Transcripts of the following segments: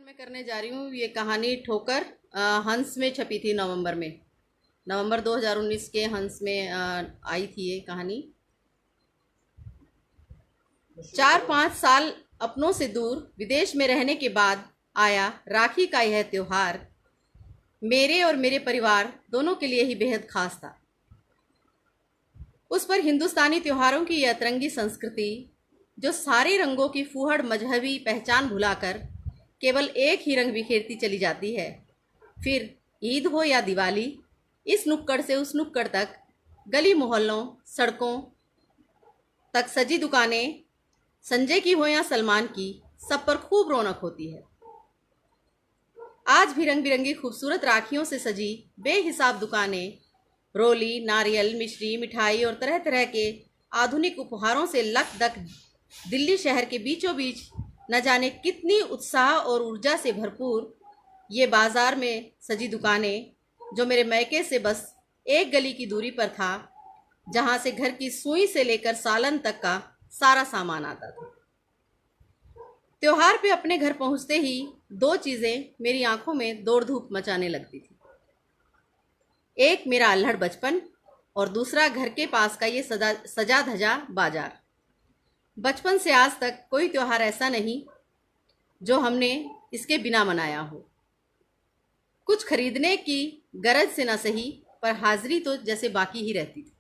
मैं करने जा रही हूँ ये कहानी ठोकर हंस में छपी थी नवंबर 2019 के हंस में आई थी ये कहानी। 4-5 साल अपनों से दूर विदेश में रहने के बाद आया राखी का यह त्योहार मेरे और मेरे परिवार दोनों के लिए ही बेहद खास था। उस पर हिंदुस्तानी त्योहारों की यह अतरंगी संस्कृति जो सारे रंगों की फूहड़ मजहबी पहचान भुलाकर केवल एक ही रंग बिखेरती चली जाती है। फिर ईद हो या दिवाली, इस नुक्कड़ से उस नुक्कड़ तक, गली मोहल्लों सड़कों तक सजी दुकानें, संजय की हो या सलमान की, सब पर खूब रौनक होती है। आज भी रंग बिरंगी खूबसूरत राखियों से सजी बेहिसाब दुकानें, रोली, नारियल, मिश्री, मिठाई और तरह तरह के आधुनिक उपहारों से लकदक दिल्ली शहर के बीचों बीच न जाने कितनी उत्साह और ऊर्जा से भरपूर ये बाजार में सजी दुकानें, जो मेरे मैके से बस एक गली की दूरी पर था, जहां से घर की सुई से लेकर सालन तक का सारा सामान आता था। त्योहार पे अपने घर पहुंचते ही दो चीजें मेरी आंखों में दौड़ धूप मचाने लगती थी। एक मेरा अल्हड़ बचपन और दूसरा घर के पास का ये सजा धजा बाजार। बचपन से आज तक कोई त्योहार ऐसा नहीं जो हमने इसके बिना मनाया हो। कुछ खरीदने की गरज से न सही, पर हाजिरी तो जैसे बाकी ही रहती थी।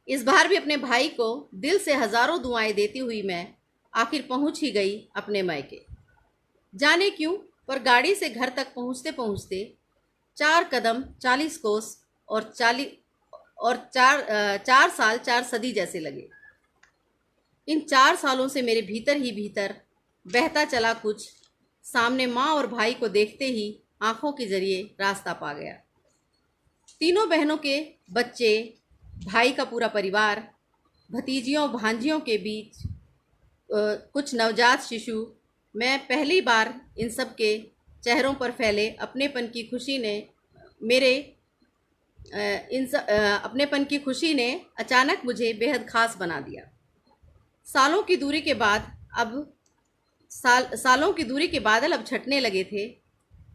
इस बार भी अपने भाई को दिल से हजारों दुआएं देती हुई मैं आखिर पहुंच ही गई अपने मैके। जाने क्यों, पर गाड़ी से घर तक पहुंचते पहुंचते 4 कदम 40 कोस और 4 साल 4 सदी जैसे लगे। इन 4 सालों से मेरे भीतर ही भीतर बहता चला कुछ सामने माँ और भाई को देखते ही आंखों के जरिए रास्ता पा गया। तीनों बहनों के बच्चे, भाई का पूरा परिवार, भतीजियों भांजियों के बीच कुछ नवजात शिशु, मैं पहली बार इन सब के चेहरों पर फैले अपनेपन की खुशी ने अचानक मुझे बेहद खास बना दिया। सालों की दूरी के बादल अब छटने लगे थे।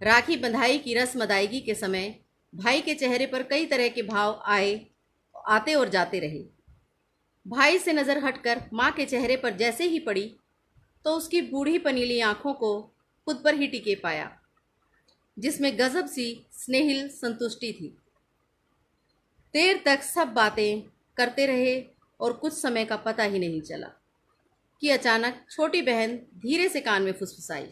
राखी बंधाई की रस्म अदायगी के समय भाई के चेहरे पर कई तरह के भाव आते और जाते रहे। भाई से नज़र हटकर माँ के चेहरे पर जैसे ही पड़ी तो उसकी बूढ़ी पनीली आंखों को खुद पर ही टिके पाया, जिसमें गजब सी स्नेहिल संतुष्टि थी। देर तक सब बातें करते रहे और कुछ समय का पता ही नहीं चला कि अचानक छोटी बहन धीरे से कान में फुसफुसाई,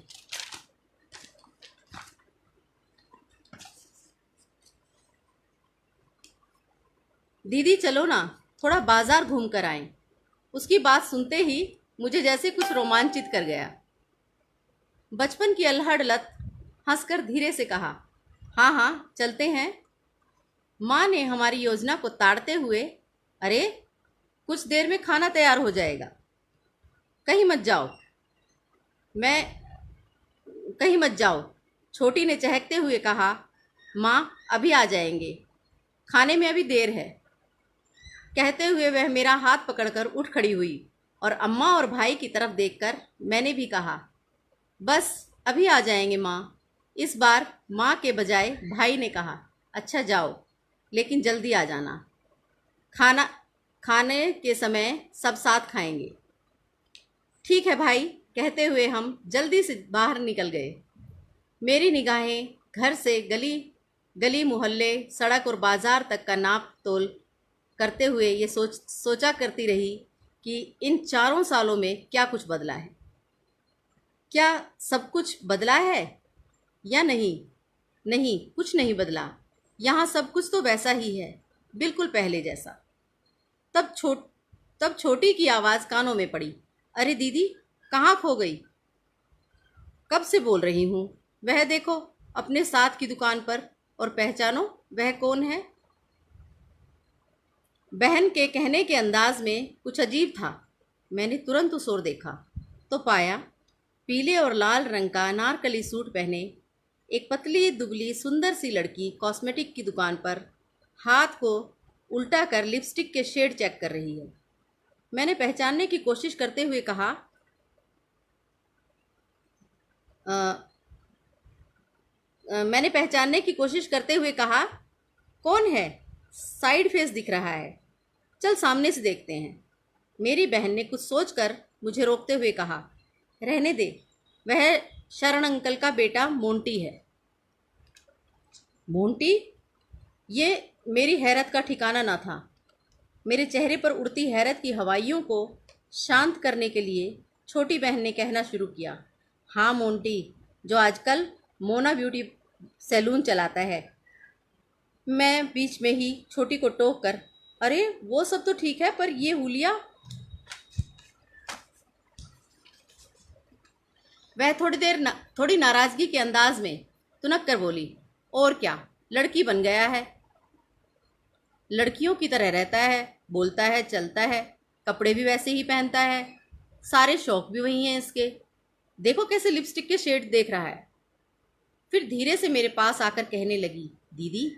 दीदी चलो ना, थोड़ा बाजार घूम कर आएं। उसकी बात सुनते ही मुझे जैसे कुछ रोमांचित कर गया। बचपन की अल्हड़ लत हंसकर धीरे से कहा, हाँ हाँ चलते हैं। माँ ने हमारी योजना को ताड़ते हुए, अरे कुछ देर में खाना तैयार हो जाएगा, कहीं मत जाओ। छोटी ने चहकते हुए कहा, माँ अभी आ जाएंगे, खाने में अभी देर है। कहते हुए वह मेरा हाथ पकड़कर उठ खड़ी हुई और अम्मा और भाई की तरफ देखकर मैंने भी कहा, बस अभी आ जाएंगे माँ। इस बार माँ के बजाय भाई ने कहा, अच्छा जाओ, लेकिन जल्दी आ जाना, खाने के समय सब साथ खाएंगे। ठीक है भाई, कहते हुए हम जल्दी से बाहर निकल गए। मेरी निगाहें घर से गली मोहल्ले, सड़क और बाजार तक का नाप तोल करते हुए ये सोचा करती रही कि इन 4 सालों में क्या कुछ बदला है। क्या सब कुछ बदला है या नहीं? नहीं, कुछ नहीं बदला। यहाँ सब कुछ तो वैसा ही है, बिल्कुल पहले जैसा। तब छोटी की आवाज़ कानों में पड़ी, अरे दीदी कहाँ खो गई? कब से बोल रही हूँ, वह देखो अपने साथ की दुकान पर, और पहचानो वह कौन है। बहन के कहने के अंदाज में कुछ अजीब था। मैंने तुरंत उस ओर देखा तो पाया पीले और लाल रंग का अनारकली सूट पहने एक पतली दुबली सुंदर सी लड़की कॉस्मेटिक की दुकान पर हाथ को उल्टा कर लिपस्टिक के शेड चेक कर रही है। मैंने पहचानने की कोशिश करते हुए कहा, मैंने पहचानने की कोशिश करते हुए कहा, कौन है? साइड फेस दिख रहा है, चल सामने से देखते हैं। मेरी बहन ने कुछ सोचकर मुझे रोकते हुए कहा, रहने दे, वह शरण अंकल का बेटा मोंटी है। मोंटी? ये मेरी हैरत का ठिकाना न था। मेरे चेहरे पर उड़ती हैरत की हवाइयों को शांत करने के लिए छोटी बहन ने कहना शुरू किया, हाँ मोंटी, जो आजकल मोना ब्यूटी सैलून चलाता है। मैं बीच में ही छोटी को टोक कर, अरे वो सब तो ठीक है, पर ये हुलिया? वह थोड़ी नाराजगी के अंदाज में तुनक कर बोली, और क्या, लड़की बन गया है, लड़कियों की तरह रहता है, बोलता है, चलता है, कपड़े भी वैसे ही पहनता है, सारे शौक भी वही हैं इसके। देखो कैसे लिपस्टिक के शेड देख रहा है। फिर धीरे से मेरे पास आकर कहने लगी, दीदी,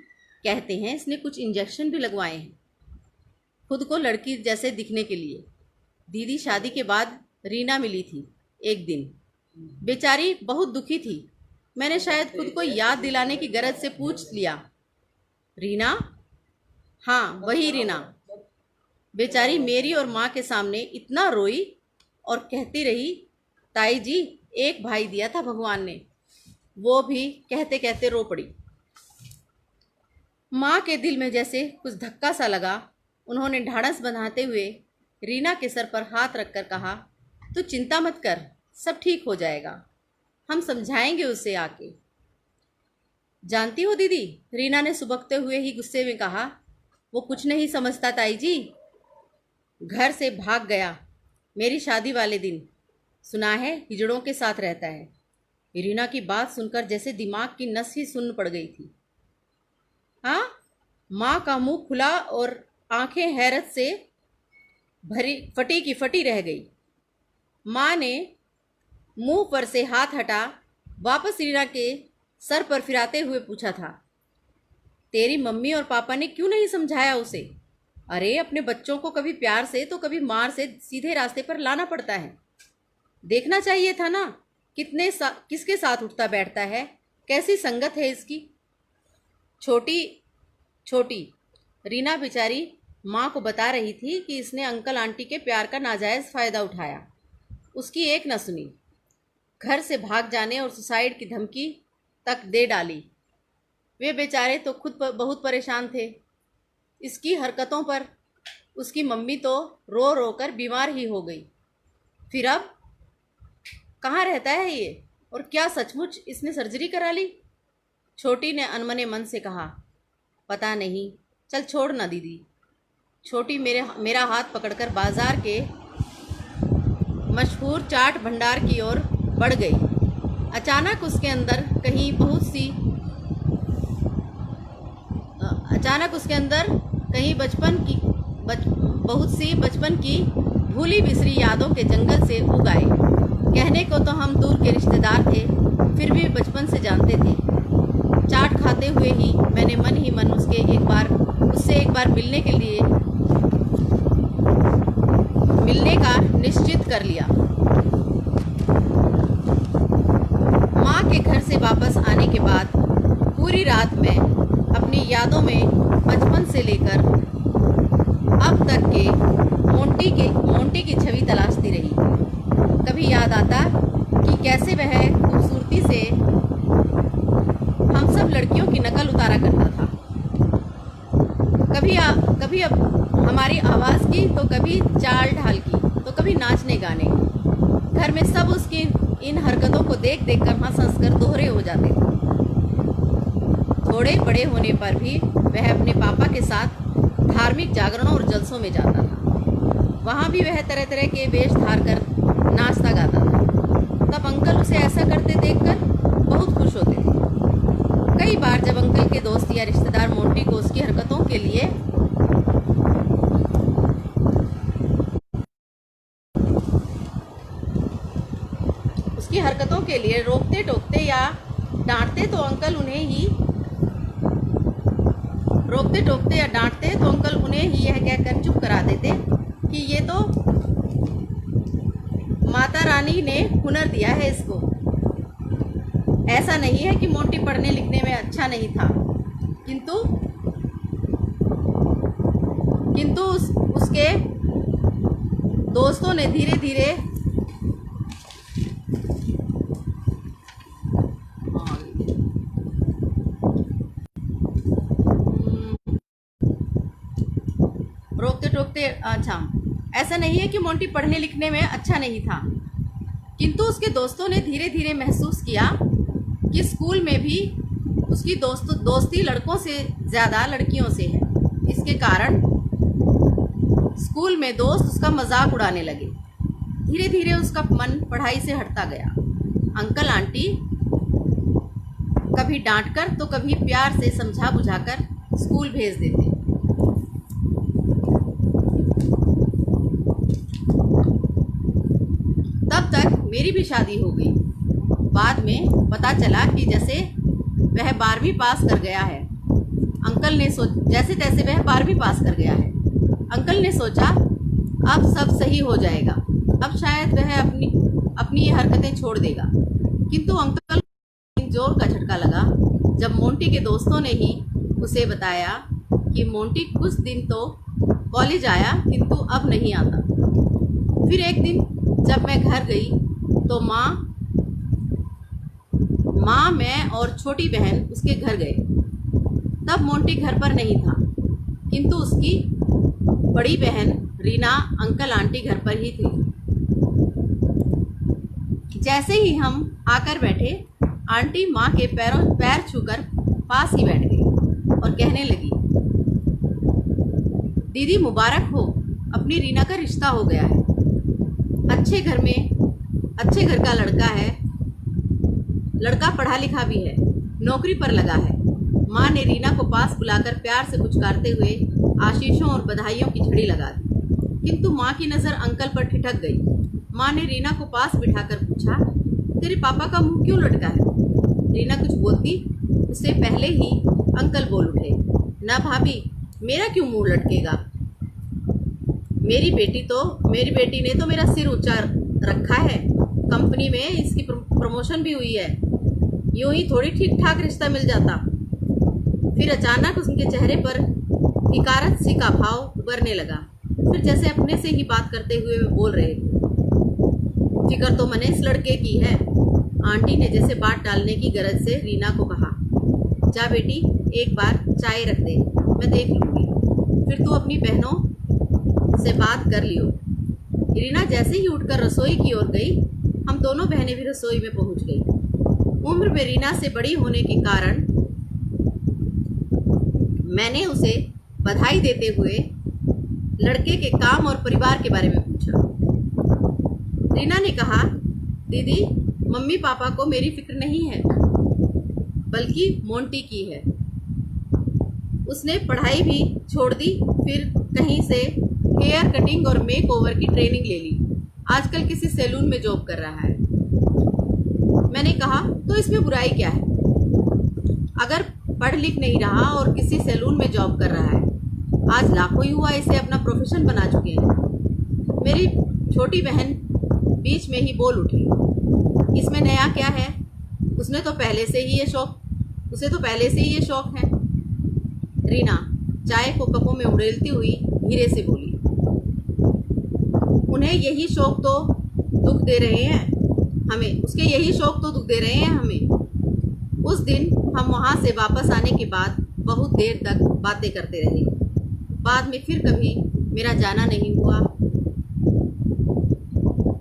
कहते हैं इसने कुछ इंजेक्शन भी लगवाए हैं खुद को लड़की जैसे दिखने के लिए। दीदी, शादी के बाद रीना मिली थी एक दिन, बेचारी बहुत दुखी थी। मैंने शायद खुद को याद दिलाने की गरज से पूछ लिया, रीना? हाँ, वही रीना। बेचारी मेरी और माँ के सामने इतना रोई और कहती रही, ताई जी, एक भाई दिया था भगवान ने। वो भी कहते कहते रो पड़ी। माँ के दिल में जैसे कुछ धक्का सा लगा। उन्होंने ढाढ़स बंधाते हुए रीना के सर पर हाथ रखकर कहा, तू चिंता मत कर, सब ठीक हो जाएगा, हम समझाएंगे उसे आके। जानती हो दीदी, रीना ने सुबकते हुए ही गुस्से में कहा, वो कुछ नहीं समझता ताई जी, घर से भाग गया मेरी शादी वाले दिन। सुना है हिजड़ों के साथ रहता है। रीना की बात सुनकर जैसे दिमाग की नस ही सुन्न पड़ गई थी। हाँ? माँ का मुंह खुला और आंखें हैरत से भरी फटी की फटी रह गई। माँ ने मुंह पर से हाथ हटा वापस रीना के सर पर फिराते हुए पूछा था, तेरी मम्मी और पापा ने क्यों नहीं समझाया उसे? अरे अपने बच्चों को कभी प्यार से तो कभी मार से सीधे रास्ते पर लाना पड़ता है। देखना चाहिए था ना किसके साथ उठता बैठता है, कैसी संगत है इसकी। छोटी रीना बेचारी माँ को बता रही थी कि इसने अंकल आंटी के प्यार का नाजायज़ फ़ायदा उठाया। उसकी एक न सुनी, घर से भाग जाने और सुसाइड की धमकी तक दे डाली। वे बेचारे तो खुद बहुत परेशान थे। इसकी हरकतों पर उसकी मम्मी तो रो रो कर बीमार ही हो गई। फिर अब कहाँ रहता है ये, और क्या सचमुच इसने सर्जरी करा ली? छोटी ने अनमने मन से कहा, पता नहीं, चल छोड़ ना दीदी। छोटी मेरा हाथ पकड़कर बाजार के मशहूर चाट भंडार की ओर बढ़ गई। अचानक उसके अंदर कहीं बहुत सी बचपन की भूली बिसरी यादों के जंगल से उग आए। कहने को तो हम दूर के रिश्तेदार थे, फिर भी बचपन से जानते थे। चाट खाते हुए ही मैंने मन ही मन उससे एक बार मिलने का निश्चित कर लिया। माँ के घर से वापस आने के बाद पूरी रात मैं अपनी यादों में बचपन से लेकर अब तक के मोंटी की छवि तलाशती रही। कभी याद आता कि कैसे वह खूबसूरती से हम सब लड़कियों की नकल उतारा करता था। कभी अब हमारी आवाज़ की, तो कभी चाल ढाल की, तो कभी नाचने गाने। घर में सब उसकी इन हरकतों को देख देख कर हंस हंस कर दोहरे हो जाते थे। थोड़े बड़े होने पर भी वह अपने पापा के साथ धार्मिक जागरणों और जलसों में जाता था। वहाँ भी वह तरह तरह के वेश धार कर नाचता गाता था। तब अंकल उसे ऐसा करते देखकर बहुत खुश होते थे। कई बार जब अंकल के दोस्त या रिश्तेदार मोंटी को उसकी हरकतों के लिए रोकते टोकते या डांटते तो अंकल उन्हें ही यह कहकर चुप करा देते कि ये तो माता रानी ने हुनर दिया है इसको। ऐसा नहीं है कि मोंटी पढ़ने लिखने में अच्छा नहीं था, किंतु उसके दोस्तों ने धीरे धीरे रोकते टोकते, अच्छा, ऐसा नहीं है कि मोंटी पढ़ने लिखने में अच्छा नहीं था, किंतु उसके दोस्तों ने धीरे धीरे महसूस किया कि स्कूल में भी उसकी दोस्ती लड़कों से ज़्यादा लड़कियों से है। इसके कारण स्कूल में दोस्त उसका मजाक उड़ाने लगे। धीरे धीरे उसका मन पढ़ाई से हटता गया। अंकल आंटी कभी डांटकर तो कभी प्यार से समझा बुझाकर स्कूल भेज देते। तब तक मेरी भी शादी हो गई। बाद में पता चला कि जैसे वह 12वीं पास कर गया है। जैसे तैसे वह 12वीं पास कर गया है। अंकल ने सोचा अब सब सही हो जाएगा, अब शायद वह अपनी ये हरकतें छोड़ देगा। किंतु अंकल को जोर का झटका लगा जब मोंटी के दोस्तों ने ही उसे बताया कि मोंटी कुछ दिन तो कॉलेज आया किंतु अब नहीं आता। फिर एक दिन जब मैं घर गई तो माँ, मैं और छोटी बहन उसके घर गए। तब मोंटी घर पर नहीं था, किंतु उसकी बड़ी बहन रीना अंकल आंटी घर पर ही थी। जैसे ही हम आकर बैठे, आंटी माँ के पैर छूकर पास ही बैठ गई और कहने लगी, दीदी मुबारक हो, अपनी रीना का रिश्ता हो गया है। अच्छे घर का लड़का है, लड़का पढ़ा लिखा भी है, नौकरी पर लगा है। माँ ने रीना को पास बुलाकर प्यार से पुचकारते हुए आशीषों और बधाइयों की झड़ी लगा दी। किंतु माँ की नज़र अंकल पर ठिठक गई। माँ ने रीना को पास बिठाकर पूछा, तेरे पापा का मुंह क्यों लटका है? रीना कुछ बोलती उससे पहले ही अंकल बोल उठे, ना भाभी, मेरा क्यों मुंह लटकेगा? मेरी बेटी ने तो मेरा सिर ऊंचा रखा है। कंपनी में इसकी प्रमोशन भी हुई है। यूं ही थोड़ी ठीक ठाक रिश्ता मिल जाता। फिर अचानक उसके चेहरे पर हिकारत सी का भाव उभरने लगा। फिर जैसे अपने से ही बात करते हुए वे बोल रहे थे, फिक्र तो मैंने इस लड़के की है। आंटी ने जैसे बात टालने की गरज से रीना को कहा, जा बेटी, एक बार चाय रख दे, मैं देख लूँगी, फिर तू अपनी बहनों से बात कर लियो। रीना जैसे ही उठकर रसोई की ओर गई, हम दोनों बहनें भी रसोई में पहुंच गई। उम्र में रीना से बड़ी होने के कारण मैंने उसे बधाई देते हुए लड़के के काम और परिवार के बारे में पूछा। रीना ने कहा, दीदी, मम्मी पापा को मेरी फिक्र नहीं है, बल्कि मोंटी की है। उसने पढ़ाई भी छोड़ दी, फिर कहीं से हेयर कटिंग और मेक ओवर की ट्रेनिंग ले ली। आजकल किसी सैलून में जॉब कर रहा है। मैंने कहा, तो इसमें बुराई क्या है? अगर पढ़ लिख नहीं रहा और किसी सैलून में जॉब कर रहा है, आज लाखों युवा इसे अपना प्रोफेशन बना चुके हैं। मेरी छोटी बहन बीच में ही बोल उठी, इसमें नया क्या है? उसे तो पहले से ही ये शौक है। रीना चाय को कपों में उड़ेलती हुई धीरे से बोली, उन्हें यही शौक तो दुख दे रहे हैं हमें, उसके यही शौक तो दुख दे रहे हैं हमें। उस दिन हम वहाँ से वापस आने के बाद बहुत देर तक बातें करते रहे। बाद में फिर कभी मेरा जाना नहीं हुआ।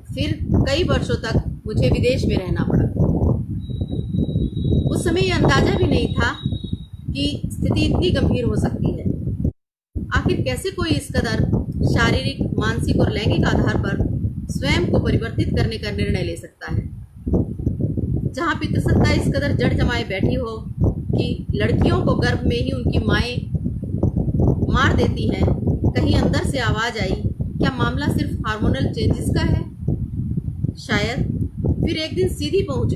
फिर कई वर्षों तक मुझे विदेश में रहना पड़ा। उस समय ये अंदाजा भी नहीं था कि स्थिति इतनी गंभीर हो सकती है। आखिर कैसे कोई इस कदर शारीरिक, मानसिक और लैंगिक आधार पर स्वयं को परिवर्तित करने का निर्णय ले सकता है? जहाँ पितृसत्ता इस कदर जड़ जमाए बैठी हो कि लड़कियों को गर्भ में ही उनकी माएँ मार देती हैं। कहीं अंदर से आवाज़ आई, क्या मामला सिर्फ हार्मोनल चेंजेस का है? शायद। फिर एक दिन सीधी पहुंच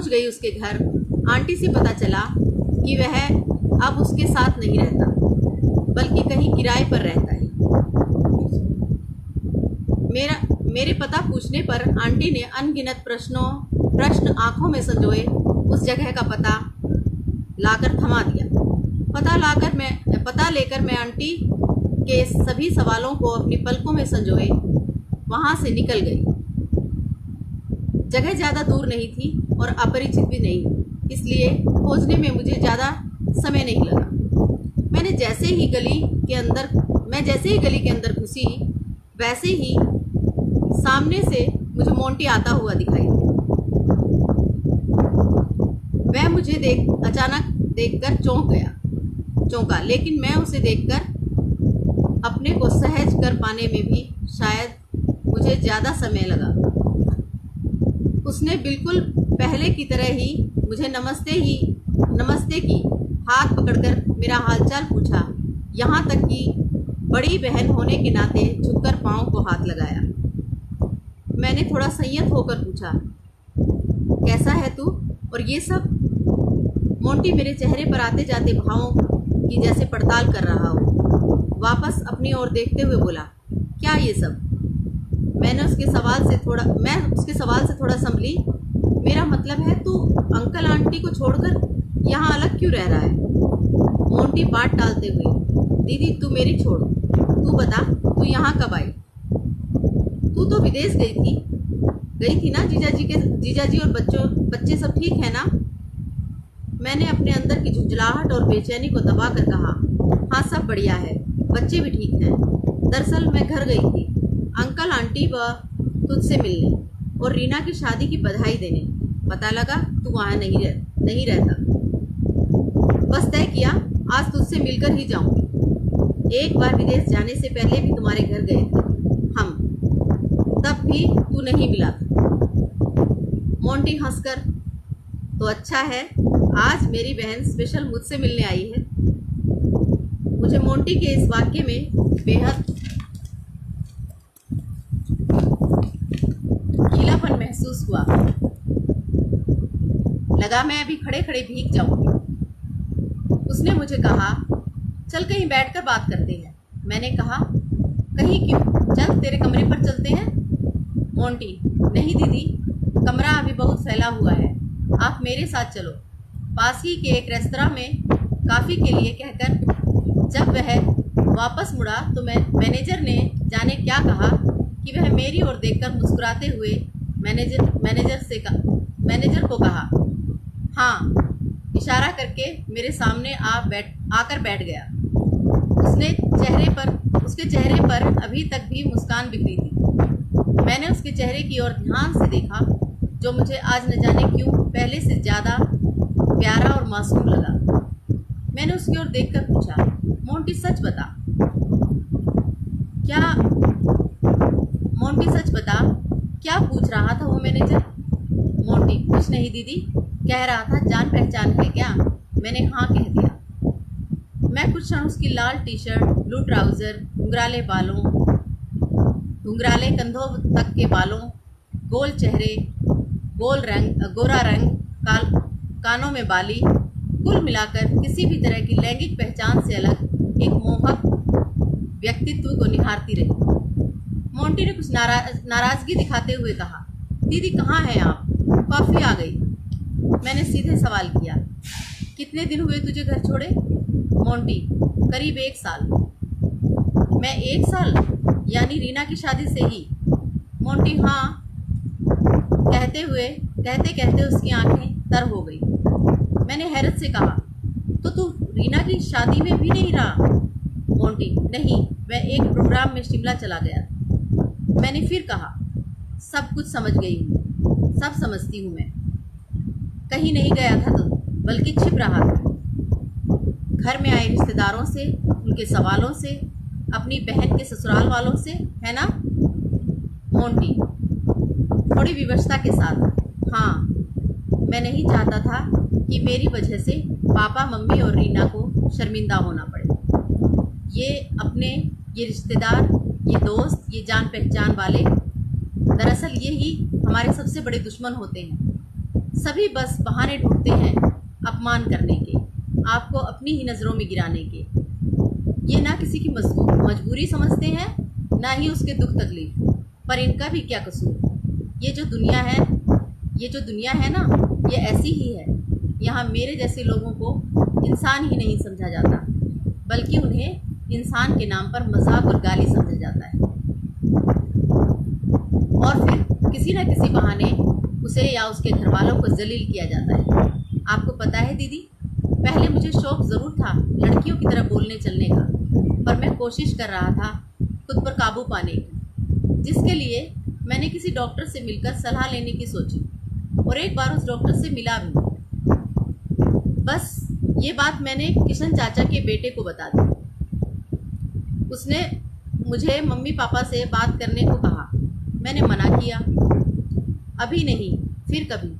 गई उसके घर। आंटी से पता चला कि वह अब उसके साथ नहीं रहता, बल्कि कहीं किराए पर रहता है। मेरे पता पूछने पर आंटी ने अनगिनत प्रश्न आंखों में संजोए उस जगह का पता लाकर थमा दिया। पता लेकर मैं आंटी के सभी सवालों को अपनी पलकों में संजोए वहां से निकल गई। जगह ज़्यादा दूर नहीं थी और अपरिचित भी नहीं, इसलिए खोजने में मुझे ज़्यादा समय नहीं लगा। मैं जैसे ही गली के अंदर घुसी, वैसे ही सामने से मुझे मोंटी आता हुआ दिखाई दिया। वह मुझे अचानक देखकर चौंका, लेकिन मैं उसे देखकर अपने को सहज कर पाने में भी शायद मुझे ज़्यादा समय लगा। उसने बिल्कुल पहले की तरह ही मुझे नमस्ते की, हाथ पकड़कर मेरा हालचाल पूछा, यहाँ तक कि बड़ी बहन होने के नाते झुककर पाँव को हाथ लगाया। मैंने थोड़ा संयत होकर पूछा, कैसा है तू और ये सब? मोंटी मेरे चेहरे पर आते जाते भावों की जैसे पड़ताल कर रहा हो, वापस अपनी ओर देखते हुए बोला, क्या ये सब? मैं उसके सवाल से थोड़ा संभली। मेरा मतलब है तू अंकल आंटी को छोड़कर यहाँ अलग क्यों रह रहा है? मोंटी बात टालते हुए, दीदी तू मेरी छोड़, तू बता तू यहाँ कब आई? तू तो विदेश गई थी ना? जीजाजी और बच्चे सब ठीक है ना? मैंने अपने अंदर की झुंझलाहट और बेचैनी को दबा कर कहा, हाँ सब बढ़िया है, बच्चे भी ठीक हैं। दरअसल मैं घर गई थी अंकल आंटी व तुझसे मिलने और रीना की शादी की बधाई देने। पता लगा तू वहाँ नहीं रहता। बस तय किया आज तुझसे मिलकर ही जाऊंगी। एक बार विदेश जाने से पहले भी तुम्हारे घर गए थे हम, तब भी तू नहीं मिला था। मोंटी हंसकर, तो अच्छा है आज मेरी बहन स्पेशल मुझसे मिलने आई है। मुझे मोंटी के इस वाक्य में बेहद गीलापन महसूस हुआ। लगा मैं अभी खड़े खड़े भीग जाऊंगी। उसने मुझे कहा, चल कहीं बैठकर बात करते हैं। मैंने कहा, कहीं क्यों? चल तेरे कमरे पर चलते हैं। मोंटी, नहीं दीदी, कमरा अभी बहुत फैला हुआ है, आप मेरे साथ चलो। पास ही के एक रेस्तरां में कॉफ़ी के लिए कहकर जब वह वापस मुड़ा तो मैनेजर ने जाने क्या कहा कि वह मेरी ओर देखकर मुस्कुराते हुए मैनेजर को कहा, हाँ, इशारा करके मेरे सामने आकर बैठ गया। उसके चेहरे पर अभी तक भी मुस्कान बिखरी थी। मैंने उसके चेहरे की ओर ध्यान से देखा, जो मुझे आज न जाने क्यों पहले से ज़्यादा प्यारा और मासूम लगा। मैंने उसकी ओर देखकर पूछा, मोंटी सच बता, क्या पूछ रहा था वो मैनेजर? मोंटी, कुछ नहीं दीदी, कह रहा था जान पहचान है क्या? मैंने हाँ कह दिया। मैं कुछ क्षण उसकी लाल टी शर्ट, ब्लू ट्राउज़र, घुंघराले कंधों तक के बालों, गोल चेहरे, गोरा रंग, कानों में बाली, कुल मिलाकर किसी भी तरह की लैंगिक पहचान से अलग एक मोहक व्यक्तित्व को निहारती रही। मोंटी ने कुछ नाराज़गी दिखाते हुए कहा, दीदी कहाँ हैं आप? कॉफ़ी आ गई। मैंने सीधे सवाल किया, कितने दिन हुए तुझे घर छोड़े? मोंटी, करीब 1 साल। मैं 1 साल? यानी रीना की शादी से ही? मोंटी, हाँ। कहते कहते उसकी आंखें तर हो गई। मैंने हैरत से कहा, तो तू रीना की शादी में भी नहीं रहा? मोंटी, नहीं, मैं एक प्रोग्राम में शिमला चला गया था। मैंने फिर कहा, सब कुछ समझ गई हूँ, सब समझती हूँ मैं। कहीं नहीं गया था तो, बल्कि छिप रहा था। घर में आए रिश्तेदारों से, उनके सवालों से, अपनी बहन के ससुराल वालों से, है ना? मोंटी, थोड़ी विवशता के साथ, हाँ। मैं नहीं चाहता था कि मेरी वजह से पापा, मम्मी और रीना को शर्मिंदा होना पड़े। ये रिश्तेदार, ये दोस्त, ये जान पहचान वाले, दरअसल ये ही हमारे सबसे बड़े दुश्मन होते हैं। सभी बस बहाने ढूंढते हैं अपमान करने के, आपको अपनी ही नज़रों में गिराने के। ये ना किसी की मजबूरी समझते हैं, ना ही उसके दुख तकलीफ। पर इनका भी क्या कसूर। ये जो दुनिया है ना, ये ऐसी ही है। यहाँ मेरे जैसे लोगों को इंसान ही नहीं समझा जाता, बल्कि उन्हें इंसान के नाम पर मजाक और गाली समझा जाता है। और फिर किसी न किसी बहाने उसे या उसके घर वालों को जलील किया जाता है। आपको पता है दीदी, पहले मुझे शौक ज़रूर था लड़कियों की तरह बोलने चलने का, पर मैं कोशिश कर रहा था खुद पर काबू पाने की, जिसके लिए मैंने किसी डॉक्टर से मिलकर सलाह लेने की सोची और एक बार उस डॉक्टर से मिला भी। बस ये बात मैंने किशन चाचा के बेटे को बता दी। उसने मुझे मम्मी पापा से बात करने को कहा। मैंने मना किया, अभी नहीं फिर कभी।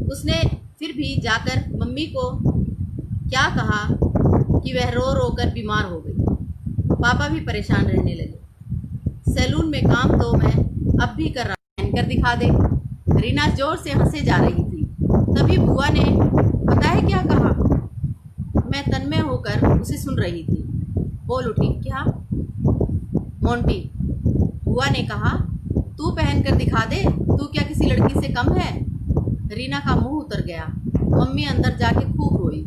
उसने फिर भी जाकर मम्मी को क्या कहा कि वह रो रो कर बीमार हो गई। पापा भी परेशान रहने लगे। सैलून में काम तो मैं अब भी कर रहा, पहनकर दिखा दे। रीना जोर से हंसे जा रही थी। तभी बुआ ने पता है क्या कहा। मैं तन्मय होकर उसे सुन रही थी। बोल उठी, क्या? मोंटी, बुआ ने कहा, तू पहन कर दिखा दे, तू क्या किसी लड़की से कम है? रीना का मुंह उतर गया। मम्मी अंदर जाके खूब रोई।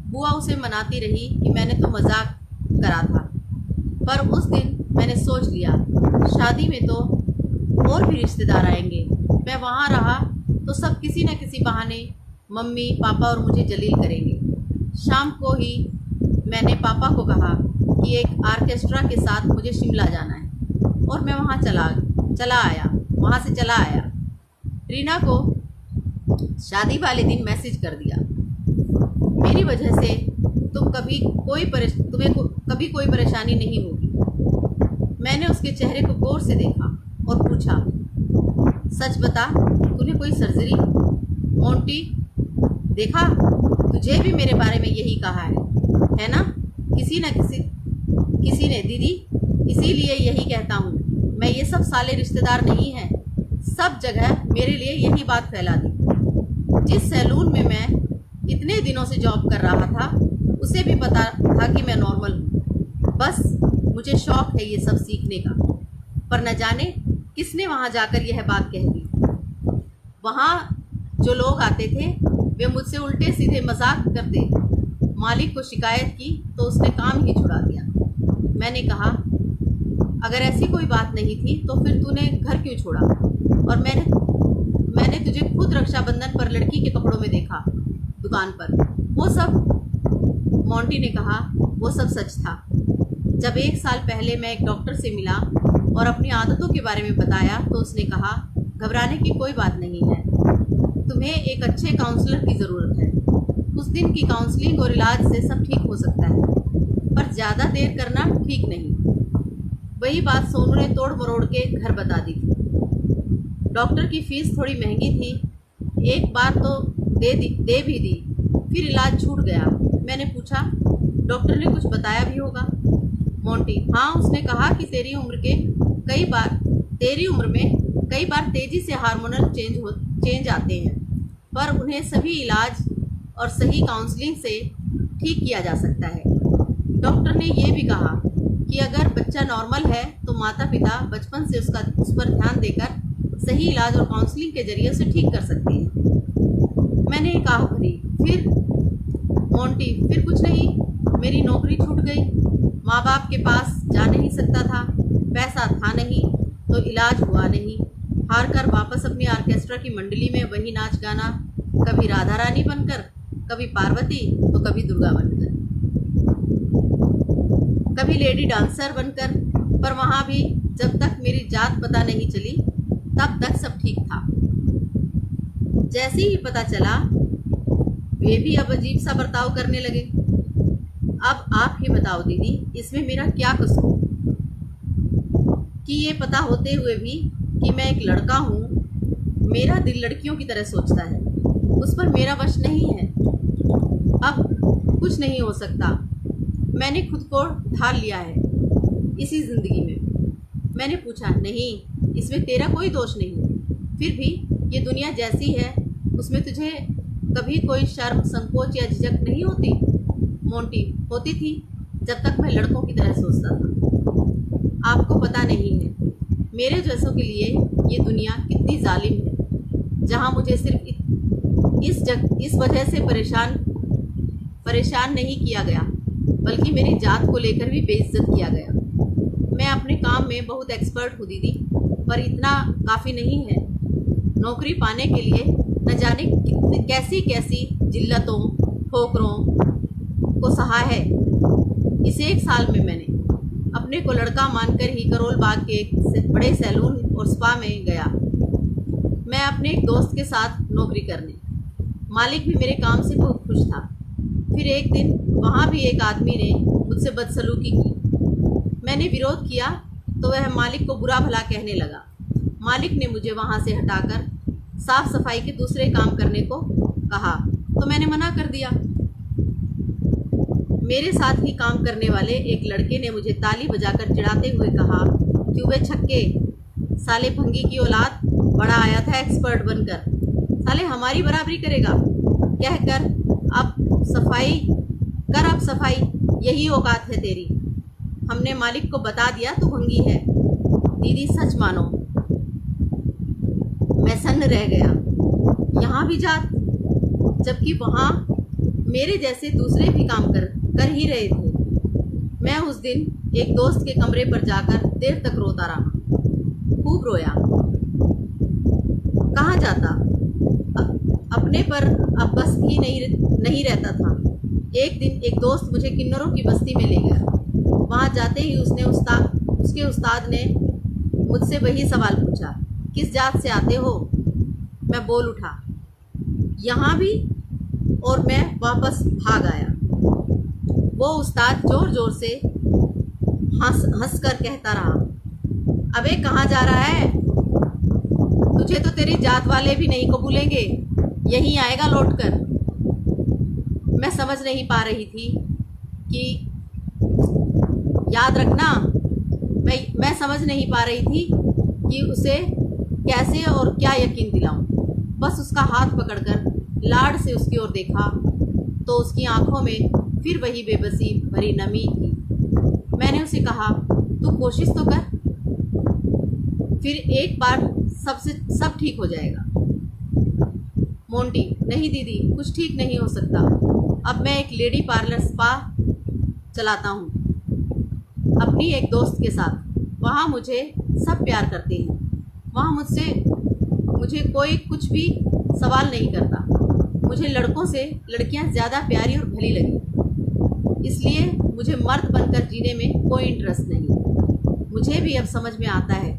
बुआ उसे मनाती रही कि मैंने तो मजाक करा था, पर उस दिन मैंने सोच लिया शादी में तो और भी रिश्तेदार आएंगे। मैं वहाँ रहा तो सब किसी न किसी बहाने मम्मी पापा और मुझे जलील करेंगे। शाम को ही मैंने पापा को कहा कि एक आर्केस्ट्रा के साथ मुझे शिमला जाना है और मैं वहाँ वहाँ से चला आया। रीना को शादी वाले दिन मैसेज कर दिया, मेरी वजह से तुम्हें कभी कोई परेशानी नहीं होगी। मैंने उसके चेहरे को गौर से देखा और पूछा, सच बता, तूने कोई सर्जरी? मोंटी, देखा, तुझे भी मेरे बारे में यही कहा है ना? किसी ने दीदी, इसीलिए यही कहता हूँ मैं, ये सब साले रिश्तेदार नहीं हैं। सब जगह मेरे लिए यही बात फैला दी। जिस सैलून में मैं इतने दिनों से जॉब कर रहा था, उसे भी पता था कि मैं नॉर्मल हूँ। बस मुझे शौक है ये सब सीखने का, पर न जाने किसने वहाँ जाकर यह बात कह दी। वहाँ जो लोग आते थे वे मुझसे उल्टे सीधे मजाक करते। मालिक को शिकायत की तो उसने काम ही छुड़ा दिया। मैंने कहा, अगर ऐसी कोई बात नहीं थी तो फिर तूने घर क्यों छोड़ा? और मैंने तुझे खुद रक्षाबंधन पर लड़की के कपड़ों में देखा दुकान पर। वो सब, मोंटी ने कहा, वो सब सच था। जब 1 साल पहले मैं एक डॉक्टर से मिला और अपनी आदतों के बारे में बताया तो उसने कहा, घबराने की कोई बात नहीं है, तुम्हें एक अच्छे काउंसलर की ज़रूरत है। उस दिन की काउंसलिंग और इलाज से सब ठीक हो सकता है, पर ज़्यादा देर करना ठीक नहीं। वही बात सोनू ने तोड़ मरोड़ के घर बता दी थी। डॉक्टर की फीस थोड़ी महंगी थी, एक बार तो दे भी दी, फिर इलाज छूट गया। मैंने पूछा, डॉक्टर ने कुछ बताया भी होगा? मोंटी, हाँ, उसने कहा कि तेरी उम्र में कई बार तेज़ी से हार्मोनल चेंज आते हैं, पर उन्हें सभी इलाज और सही काउंसलिंग से ठीक किया जा सकता है। डॉक्टर ने यह भी कहा कि अगर बच्चा नॉर्मल है तो माता पिता बचपन से उस पर ध्यान देकर सही इलाज और काउंसलिंग के जरिए उसे ठीक कर सकते हैं। मैंने एक आह भरी। फिर? मोंटी, फिर कुछ नहीं, मेरी नौकरी छूट गई, माँ बाप के पास जा नहीं सकता था, पैसा था नहीं तो इलाज हुआ नहीं। हार कर वापस अपनी ऑर्केस्ट्रा की मंडली में वही नाच गाना, कभी राधा रानी बनकर, कभी पार्वती तो कभी दुर्गा बनकर, कभी लेडी डांसर बनकर। पर वहाँ भी जब तक मेरी जात पता नहीं चली तब तक सब ठीक था। जैसे ही पता चला वे भी अब अजीब सा बर्ताव करने लगे। अब आप ही बताओ दीदी, इसमें मेरा क्या कसूर? कि ये पता होते हुए भी कि मैं एक लड़का हूँ, मेरा दिल लड़कियों की तरह सोचता है, उस पर मेरा वश नहीं है। अब कुछ नहीं हो सकता, मैंने खुद को ढाल लिया है इसी ज़िंदगी में। मैंने पूछा, नहीं, इसमें तेरा कोई दोष नहीं, फिर भी ये दुनिया जैसी है उसमें तुझे कभी कोई शर्म, संकोच या झिझक नहीं होती? मोंटी, होती थी जब तक मैं लड़कों की तरह सोचता था। आपको पता नहीं है, मेरे जैसों के लिए ये दुनिया कितनी जालिम है, जहाँ मुझे सिर्फ इस वजह से परेशान नहीं किया गया, बल्कि मेरी जात को लेकर भी बेइज्जत किया गया। मैं अपने काम में बहुत एक्सपर्ट हूँ दीदी, पर इतना काफ़ी नहीं है। नौकरी पाने के लिए न जाने कितनी कैसी कैसी जिल्लतों ठोकरों को सहा है। इस 1 साल में मैंने अपने को लड़का मानकर ही करोल बाग के एक बड़े सैलून और स्पा में गया। मैं अपने एक दोस्त के साथ नौकरी करने, मालिक भी मेरे काम से बहुत खुश था। फिर एक दिन वहाँ भी एक आदमी ने मुझसे बदसलूकी की। मैंने विरोध किया तो वह मालिक को बुरा भला कहने लगा। मालिक ने मुझे वहाँ से हटाकर साफ सफाई के दूसरे काम करने को कहा तो मैंने मना कर दिया। मेरे साथ ही काम करने वाले एक लड़के ने मुझे ताली बजाकर चिढ़ाते हुए कहा कि वे छक्के, साले भंगी की औलाद, बड़ा आया था एक्सपर्ट बनकर, साले हमारी बराबरी करेगा, कहकर अब सफाई, यही औकात है तेरी। हमने मालिक को बता दिया तू भंगी है। दीदी सच मानो, मैं सन्न रह गया। यहाँ भी जात, जबकि वहाँ मेरे जैसे दूसरे भी काम कर ही रहे थे। मैं उस दिन एक दोस्त के कमरे पर जाकर देर तक रोता रहा, खूब रोया। कहाँ जाता, अपने पर अब बस भी नहीं रहता था। एक दिन एक दोस्त मुझे किन्नरों की बस्ती में ले गया। वहाँ जाते ही उसके उस्ताद ने मुझसे वही सवाल पूछा, किस जात से आते हो? मैं बोल उठा, यहाँ भी, और मैं वापस भाग आया। वो उस्ताद जोर जोर से हंस कर कहता रहा, अबे कहाँ जा रहा है? तुझे तो तेरी जात वाले भी नहीं कबूलेंगे, यहीं आएगा लौट कर। मैं समझ नहीं पा रही थी कि याद रखना, मैं समझ नहीं पा रही थी कि उसे कैसे और क्या यकीन दिलाऊं। बस उसका हाथ पकड़कर लाड से उसकी ओर देखा तो उसकी आंखों में फिर वही बेबसी भरी नमी थी। मैंने उसे कहा, तू कोशिश तो कर, फिर एक बार सब ठीक हो जाएगा। मोंटी, नहीं दीदी, कुछ ठीक नहीं हो सकता। अब मैं एक लेडी पार्लर स्पा चलाता हूँ अपनी एक दोस्त के साथ। वहाँ मुझे सब प्यार करते हैं। वहाँ मुझे कोई कुछ भी सवाल नहीं करता। मुझे लड़कों से लड़कियाँ ज़्यादा प्यारी और भली लगी, इसलिए मुझे मर्द बनकर जीने में कोई इंटरेस्ट नहीं। मुझे भी अब समझ में आता है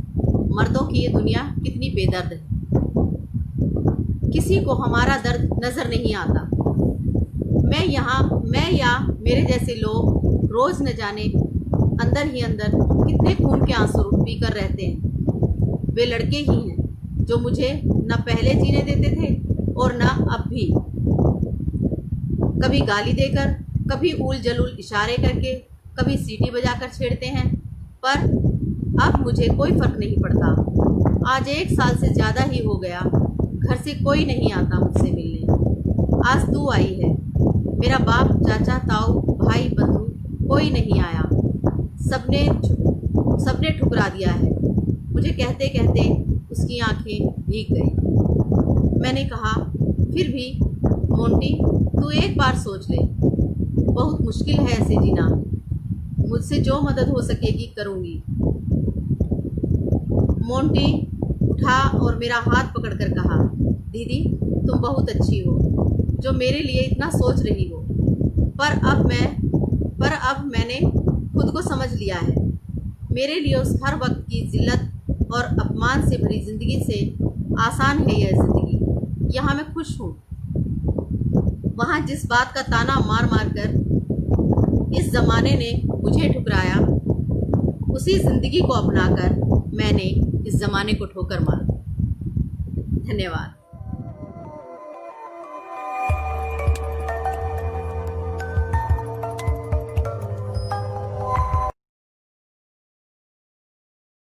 मर्दों की ये दुनिया कितनी बेदर्द है। किसी को हमारा दर्द नज़र नहीं आता। मैं या मेरे जैसे लोग रोज़ न जाने अंदर ही अंदर कितने खून के आंसू पीकर रहते हैं। वे लड़के ही हैं जो मुझे न पहले जीने देते थे और न अब भी। कभी गाली देकर, कभी ऊल जलूल इशारे करके, कभी सीटी बजाकर छेड़ते हैं, पर अब मुझे कोई फर्क नहीं पड़ता। आज 1 साल से ज़्यादा ही हो गया, घर से कोई नहीं आता मुझसे मिलने। आज तू आई है। मेरा बाप, चाचा, ताऊ, भाई, बंधु कोई नहीं आया। सबने ठुकरा दिया है। मुझे कहते कहते उसकी आंखें भीग गई। मैंने कहा, फिर भी मोंटी, तू एक बार सोच ले, बहुत मुश्किल है ऐसे जीना। मुझसे जो मदद हो सकेगी करूँगी। मोंटी उठा और मेरा हाथ पकड़कर कहा, दीदी तुम बहुत अच्छी हो जो मेरे लिए इतना सोच रही हो। पर अब मैंने खुद को समझ लिया है। मेरे लिए उस हर वक्त की जिल्लत और अपमान से भरी ज़िंदगी से आसान है यह ज़िंदगी। यहाँ मैं खुश हूँ। वहाँ जिस बात का ताना मार मार कर इस ज़माने ने मुझे ठुकराया, उसी ज़िंदगी को अपनाकर मैंने इस ज़माने को ठोकर मारी। धन्यवाद।